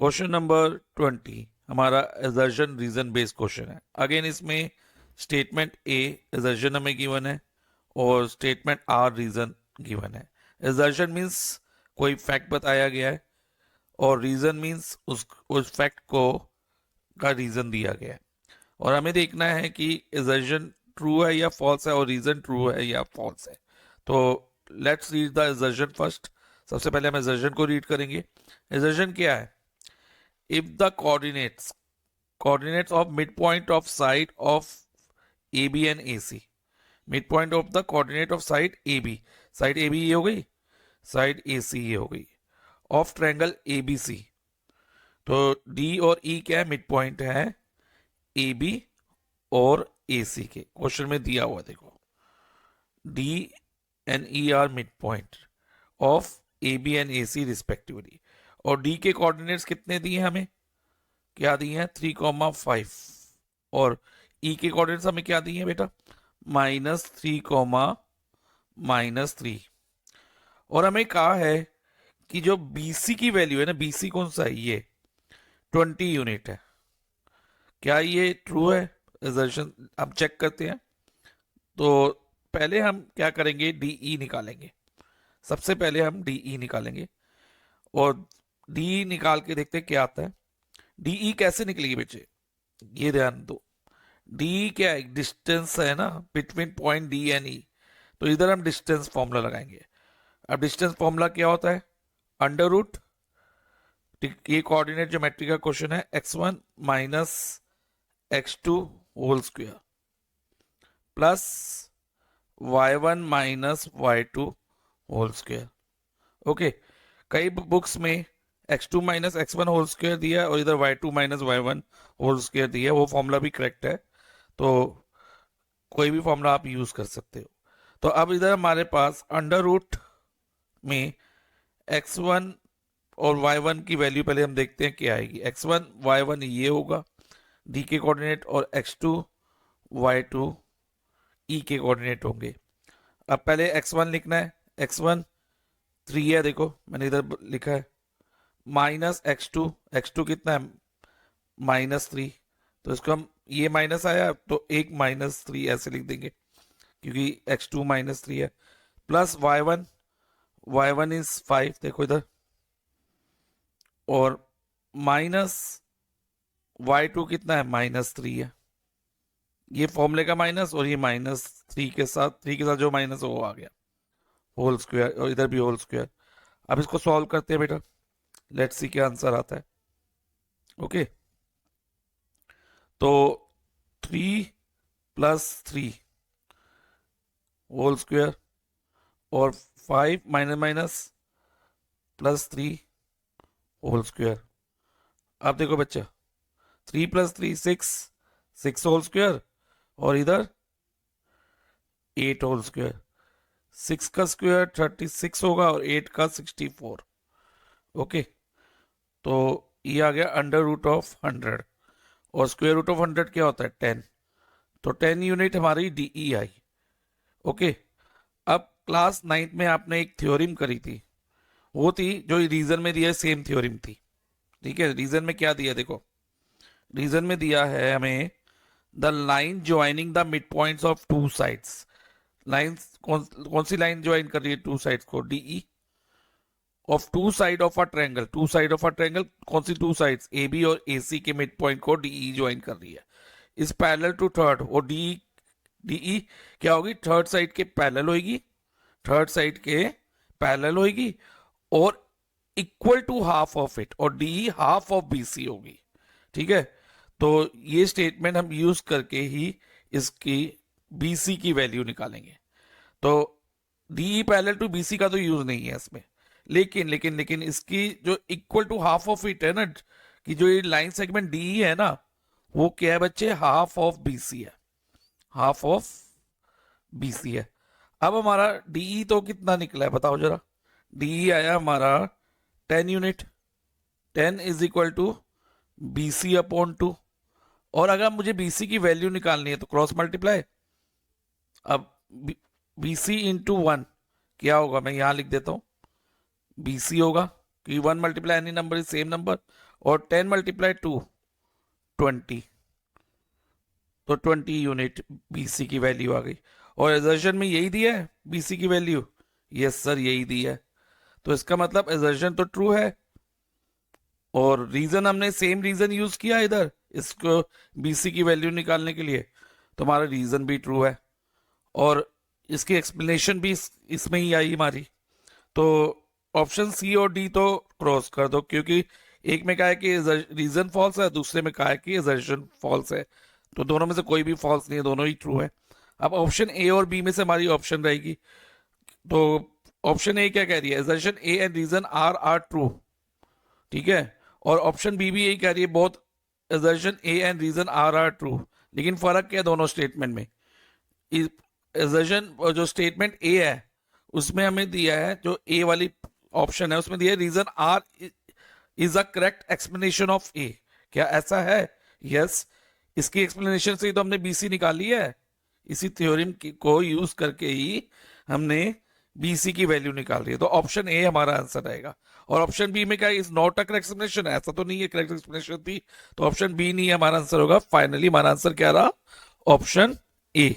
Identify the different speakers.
Speaker 1: Question number 20 हमारा assertion reason based question है। Again इसमें स्टेटमेंट ए assertion हमें गिवन है और स्टेटमेंट आर रीजन गिवन है। assertion मीन्स कोई फैक्ट बताया गया है और रीजन मीन्स उस फैक्ट को का रीजन दिया गया है और हमें देखना है कि assertion ट्रू है या फॉल्स है और रीजन ट्रू है या फॉल्स है। तो let's read the assertion first. सबसे पहले हम assertion को रीड करेंगे। assertion क्या है? If the coordinates of midpoint of side of AB and AC, midpoint of the coordinate of side AB ये हो गई, side AC ये हो गई, of triangle ABC। तो D और E क्या है? मिड पॉइंट है AB और AC के। क्वेश्चन में दिया हुआ देखो, D and E are mid point of AB and AC respectively. और D के कोऑर्डिनेट्स कितने दिए हमें? क्या दिए हैं? 3,5। और E के कोऑर्डिनेट्स हमें क्या दिए हैं बेटा? -3, -3। और हमें कहा है कि जो BC की वैल्यू है ना, BC कौन सा है? ये 20 यूनिट है। क्या ये ट्रू है? assertion अब चेक करते हैं। तो पहले हम क्या करेंगे? DE निकालेंगे। सबसे पहले हम DE निकालेंगे और DE निकाल के देखते हैं क्या आता है। DE कैसे निकलेगी बच्चे? ये ध्यान दो, DE क्या है? डिस्टेंस है ना between point D and E। तो इधर हम डिस्टेंस फॉर्मूला लगाएंगे। अब डिस्टेंस फॉर्मूला क्या होता है? अंडर रूट, ये कोऑर्डिनेट ज्योमेट्री का क्वेश्चन है, x1 minus x2 whole square plus y1 minus y2 whole square. Okay, कई बुक्स में x2 minus x1 whole square दिया है और इधर y2 minus y1 whole square दिया है। वो फॉर्मूला भी करेक्ट है, तो कोई भी फॉर्मूला आप यूज कर सकते हो। तो अब इधर हमारे पास अंडर रूट में x1 और y1 की वैल्यू पहले हम देखते हैं क्या आएगी। x1 y1 ये होगा d के कोऑर्डिनेट और x2 y2 e के कोऑर्डिनेट होंगे। अब पहले x1 लिखना है। x1 3 है, देखो मैंने इधर लिखा है, माइनस x2 कितना है? -3। तो इसको हम, ये माइनस आया तो एक -3 ऐसे लिख देंगे क्योंकि x2 -3 है, प्लस y1 इज 5, देखो इधर, और माइनस y2 कितना है? -3 है। ये फॉर्मूले का माइनस और ये -3 के साथ जो माइनस वो आ गया होल स्क्वायर, और इधर भी होल स्क्वायर। अब इसको सॉल्व करते हैं बेटा, लेट्स सी क्या आंसर आता है। ओके, तो 3 + 3 होल स्क्वायर और 5 माइनस +3 होल स्क्वायर। अब देखो बच्चा, 3 + 3 6 होल स्क्वायर और इधर 8 होल स्क्वायर। 6 का स्क्वायर 36 होगा और 8 का 64। ओके, तो ये आ गया अंडर रूट ऑफ 100 और स्क्वायर रूट ऑफ 100 क्या होता है? 10। तो 10 यूनिट हमारी DE आई। ओके, अब क्लास 9th में आपने एक थ्योरम करी थी, वो थी जो रीजन में दिया, सेम थ्योरम थी। ठीक है, रीजन में क्या दिया देखो, रीजन में दिया है हमें the line joining the mid points of two sides. Lines कौन सी लाइन ज्वाइन कर रही है टू साइड्स को? DE of two side of a triangle. Two side of a triangle कौन सी? टू साइड्स AB और AC के मिड पॉइंट को DE ज्वाइन कर रही है। इस पैरेलल टू थर्ड, और DE क्या होगी? थर्ड साइड के पैरेलल होगी, थर्ड साइड के पैरेलल होगी और equal to half of it, और DE हाफ ऑफ BC होगी। ठीक है, तो ये स्टेटमेंट हम यूज करके ही इसकी BC की वैल्यू निकालेंगे। तो DE पैरेलल टू BC का तो यूज नहीं है इसमें, लेकिन इसकी जो equal to half of it है ना, कि जो ये लाइन सेगमेंट DE है ना, वो क्या है बच्चे? हाफ ऑफ BC है, हाफ ऑफ BC है। अब हमारा DE तो कितना निकला है बताओ जरा? DE आया हमारा 10 unit. 10 is equal to BC/2। और अगर मुझे BC की वैल्यू निकालनी है तो क्रॉस मल्टीप्लाई। अब BC × 1 क्या होगा? मैं यहां लिख देता हूं, BC होगा कि 1 × any number is same number, और 10 मल्टीप्लाई 2 20, तो 20 यूनिट बीसी की वैल्यू आ गई। और एजर्शन में यही दिया है बीसी की वैल्यू, यस सर यही दिया है। तो इसका मतलब एजर्शन तो ट्रू है, और रीजन हमने सेम रीजन यूज किया इधर इसको बीसी की वैल्यू निकालने के लिए, तो हमारा रीजन भी ट्रू है और इसकी एक्सप्लेनेशन भी इसमें ही आई हमारी। तो ऑप्शन सी और डी तो क्रॉस कर दो, क्योंकि एक में कहा है कि रीजन फॉल्स है, दूसरे में कहा है कि एजर्शन फॉल्स है, तो दोनों में से कोई भी फॉल्स नहीं है, दोनों ही ट्रू है। अब ऑप्शन ए और बी में से हमारी ऑप्शन रहेगी। तो ऑप्शन ए क्या कह रही है, assertion A and reason are true, ठीक है। और ऑप्शन बी भी यही कह रही है, both assertion A and reason are true. लेकिन फर्क क्या है दोनों स्टेटमेंट में, एजर्शन जो स्टेटमेंट ए है उसमें हमें दिया है, जो ए वाली ऑप्शन है उसमें दिया है reason R is a correct explanation of A. क्या ऐसा है? यस, इसकी एक्सप्लेनेशन से ही तो हमने बीसी निकाली है, इसी थ्योरम को यूज करके ही हमने बीसी की वैल्यू निकाल रही है। तो ऑप्शन ए हमारा आंसर रहेगा। और ऑप्शन बी में क्या is not a correct explanation, ऐसा तो नहीं है, करेक्ट एक्सप्लेनेशन थी, तो ऑप्शन बी नहीं हमारा आंसर होगा। फाइनली हमारा आंसर क्या रहा? Option A.